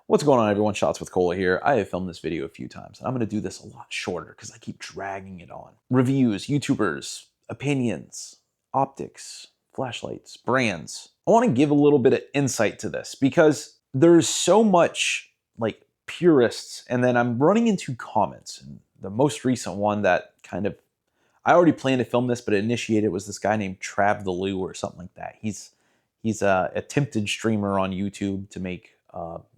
What's going on, everyone? Shots with Cola here. I have filmed this video a few times, and I'm going to do this a lot shorter because I keep dragging it on. Reviews, YouTubers, opinions, optics, flashlights, brands. I want to give a little bit of insight to this because there's so much like purists, and then I'm running into comments. And the most recent one that I already planned to film this, but it initiated was this guy named Trav the Lou or something like that. He's a attempted streamer on YouTube to make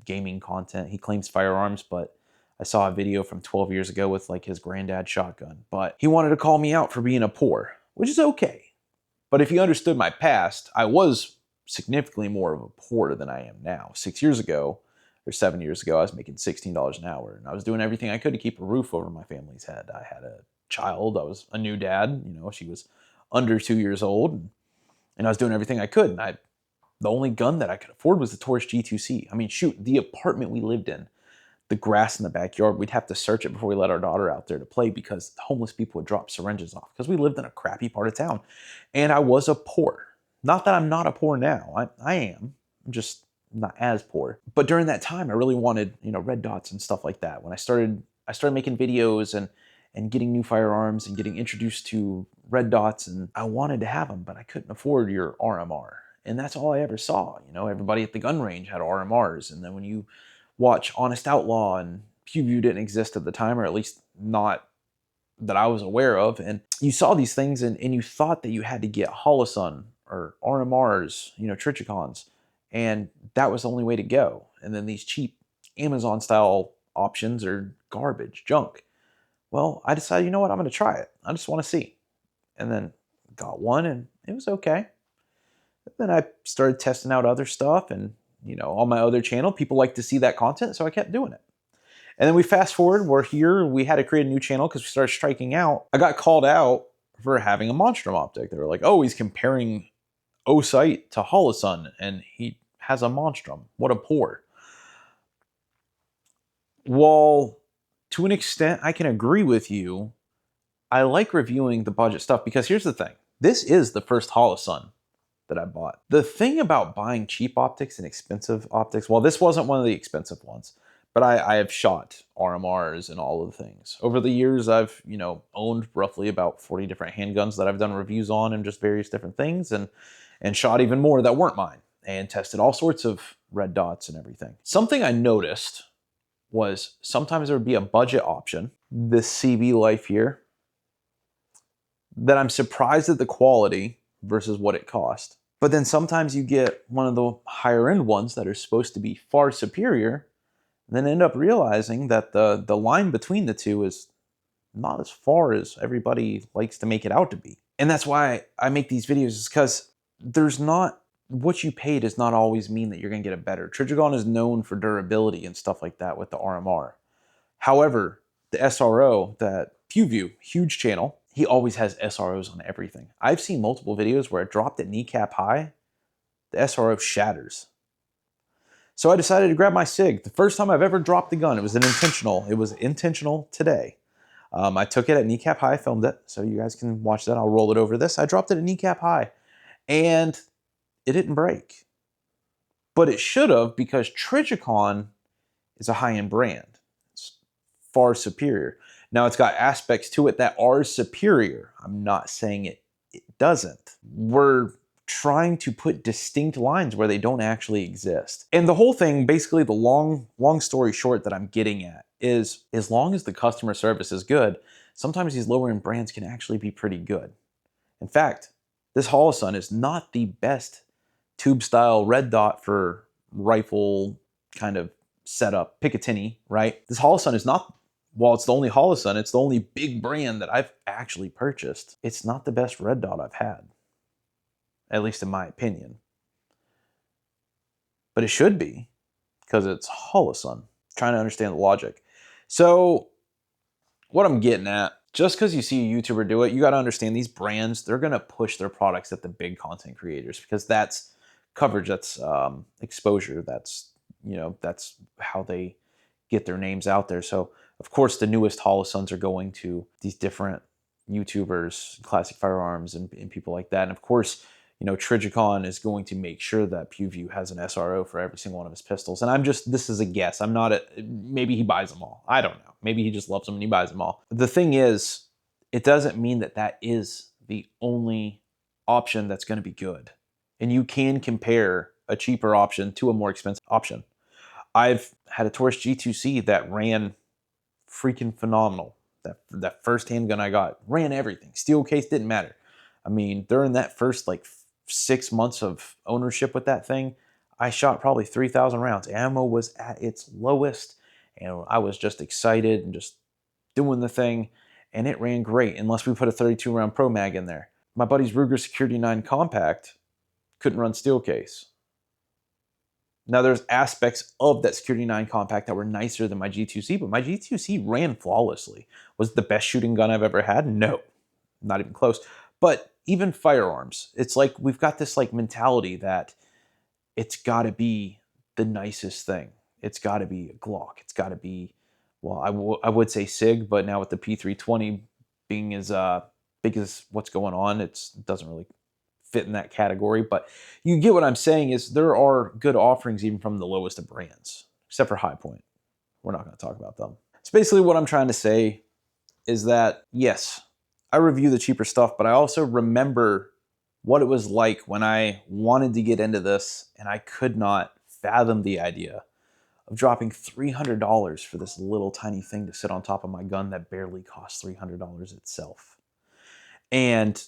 gaming content. He claims firearms, but I saw a video from 12 years ago with like his granddad shotgun. But he wanted to call me out for being a poor, which is okay. But if you understood my past, I was significantly more of a poor than I am now. 6 years ago, or 7 years ago, I was making $16 an hour, and I was doing everything I could to keep a roof over my family's head. I had a child. I was a new dad. You know, she was under 2 years old, and I was doing everything I could. And the only gun that I could afford was the Taurus G2C. I mean, shoot, the apartment we lived in, the grass in the backyard, we'd have to search it before we let our daughter out there to play because homeless people would drop syringes off because we lived in a crappy part of town. And I was a poor. Not that I'm not a poor now. I am. I'm just not as poor. But during that time, I really wanted, red dots and stuff like that. When I started making videos and getting new firearms and getting introduced to red dots, and I wanted to have them, but I couldn't afford your RMR. And that's all I ever saw. Everybody at the gun range had RMRs. And then when you watch Honest Outlaw, and PewView didn't exist at the time, or at least not that I was aware of. And you saw these things and you thought that you had to get Holosun or RMRs, Trichicons. And that was the only way to go. And then these cheap Amazon style options are garbage, junk. Well, I decided, you know what, I'm going to try it. I just want to see. And then got one and it was okay. Then I started testing out other stuff, and on my other channel, people like to see that content, so I kept doing it. And then we fast forward, we're here, we had to create a new channel because we started striking out. I got called out for having a Monstrum optic. They were like, oh, he's comparing O-Sight to Holosun, and he has a Monstrum. What a poor. Well, to an extent, I can agree with you. I like reviewing the budget stuff because here's the thing. This is the first Holosun that I bought. The thing about buying cheap optics and expensive optics, well, this wasn't one of the expensive ones, but I have shot RMRs and all of the things. Over the years, I've, owned roughly about 40 different handguns that I've done reviews on and just various different things, and shot even more that weren't mine, and tested all sorts of red dots and everything. Something I noticed was sometimes there would be a budget option, this CB Life here, that I'm surprised at the quality versus what it cost. But then sometimes you get one of the higher end ones that are supposed to be far superior, and then end up realizing that the line between the two is not as far as everybody likes to make it out to be. And that's why I make these videos, is because what you pay does not always mean that you're going to get a better. Trichicon is known for durability and stuff like that with the RMR. However, the SRO, that PewView, huge channel, he always has SROs on everything. I've seen multiple videos where it dropped at kneecap high, the SRO shatters. So I decided to grab my SIG. The first time I've ever dropped the gun, it was intentional. It was intentional today. I took it at kneecap high, filmed it, so you guys can watch that. I'll roll it over this. I dropped it at kneecap high, and it didn't break. But it should have, because Trichicon is a high-end brand. It's far superior. Now, it's got aspects to it that are superior. I'm not saying it doesn't. We're trying to put distinct lines where they don't actually exist. And the whole thing, basically the long story short that I'm getting at, is as long as the customer service is good, sometimes these lower end brands can actually be pretty good. In fact, this Holosun is not the best tube style red dot for rifle kind of setup, Picatinny, right? This Holosun is not, while it's the only Holosun, it's the only big brand that I've actually purchased. It's not the best red dot I've had, at least in my opinion. But it should be, because it's Holosun. Trying to understand the logic. So what I'm getting at, just because you see a YouTuber do it, you got to understand these brands, they're going to push their products at the big content creators, because that's coverage, that's exposure, that's, that's how they get their names out there. So of course the newest Holosuns are going to these different YouTubers, Classic Firearms, and people like that. And of course you know, Trigicon is going to make sure that PewView has an SRO for every single one of his pistols. And this is a guess. I'm not maybe he buys them all. I don't know. Maybe he just loves them and he buys them all. The thing is, it doesn't mean that that is the only option that's going to be good. And you can compare a cheaper option to a more expensive option. I've had a Taurus G2C that ran freaking phenomenal. That first handgun I got ran everything. Steel case didn't matter. I mean, during that first like 6 months of ownership with that thing, I shot probably 3,000 rounds. Ammo was at its lowest, and I was just excited and just doing the thing, and it ran great unless we put a 32 round Pro Mag in there. My buddy's Ruger Security 9 Compact couldn't run steel case. Now there's aspects of that Security 9 Compact that were nicer than my G2C, but my G2C ran flawlessly. Was it the best shooting gun I've ever had? No, not even close. But even firearms, it's like we've got this like mentality that it's got to be the nicest thing. It's got to be a Glock. It's got to be, well, I would say SIG, but now with the P320 being as big as what's going on, it doesn't really fit in that category. But you get what I'm saying is there are good offerings even from the lowest of brands, except for High Point. We're not going to talk about them. So basically what I'm trying to say is that, yes, I review the cheaper stuff, but I also remember what it was like when I wanted to get into this and I could not fathom the idea of dropping $300 for this little tiny thing to sit on top of my gun that barely costs $300 itself. And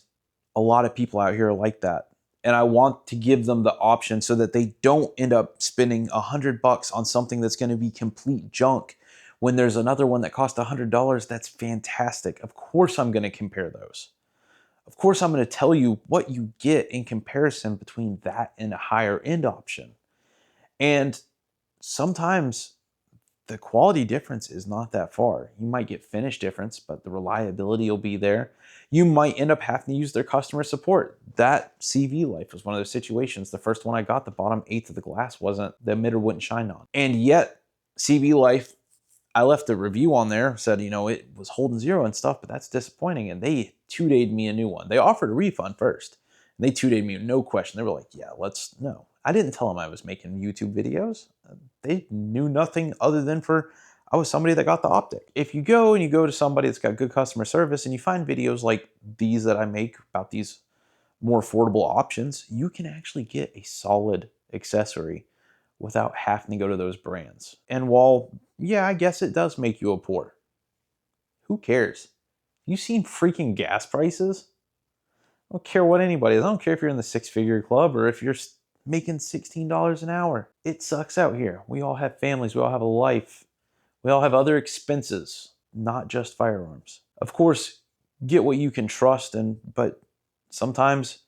a lot of people out here are like that. And I want to give them the option so that they don't end up spending $100 on something that's going to be complete junk when there's another one that costs $100 that's fantastic. Of course I'm going to compare those. Of course I'm going to tell you what you get in comparison between that and a higher end option. And sometimes the quality difference is not that far. You might get finish difference, but the reliability will be there. You might end up having to use their customer support. That CV Life was one of those situations. The first one I got, the bottom eighth of the glass wasn't, the emitter wouldn't shine on. And yet, CV Life, I left a review on there, said, you know, it was holding zero and stuff, but that's disappointing. And they 2-dayed me a new one. They offered a refund first. And they 2-dayed me, no question. They were like, yeah, no. I didn't tell them I was making YouTube videos. They knew nothing other than I was somebody that got the optic. If you go to somebody that's got good customer service and you find videos like these that I make about these more affordable options, you can actually get a solid accessory without having to go to those brands. And while, yeah, I guess it does make you a poor, who cares? You seen freaking gas prices? I don't care what anybody is. I don't care if you're in the six-figure club or if you're making $16 an hour. It sucks out here. We all have families. We all have a life. We all have other expenses, not just firearms. Of course, get what you can trust, but sometimes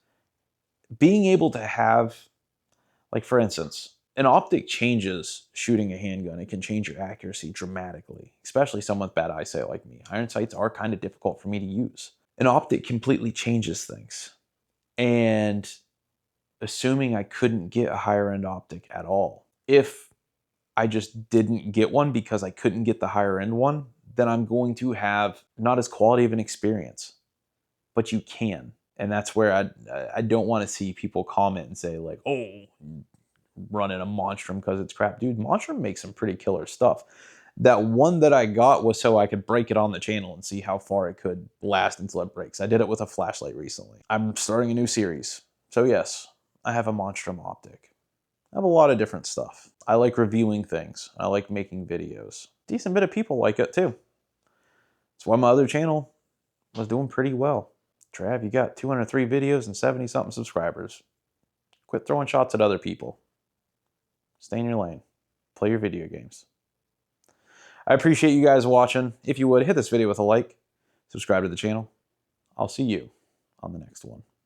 being able to have, like for instance, an optic changes shooting a handgun. It can change your accuracy dramatically, especially someone with bad eyesight like me. Iron sights are kind of difficult for me to use. An optic completely changes things. And assuming I couldn't get a higher end optic at all, if I just didn't get one because I couldn't get the higher end one, then I'm going to have not as quality of an experience. But you can. And that's where I don't want to see people comment and say like, oh, running a Monstrum because it's crap. Dude, Monstrum makes some pretty killer stuff. That one that I got was so I could break it on the channel and see how far it could last until it breaks. I did it with a flashlight recently. I'm starting a new series. So yes, I have a Monstrum optic. I have a lot of different stuff. I like reviewing things. I like making videos. Decent bit of people like it too. That's why my other channel was doing pretty well. Trav, you got 203 videos and 70 something subscribers. Quit throwing shots at other people. Stay in your lane. Play your video games. I appreciate you guys watching. If you would, hit this video with a like. Subscribe to the channel. I'll see you on the next one.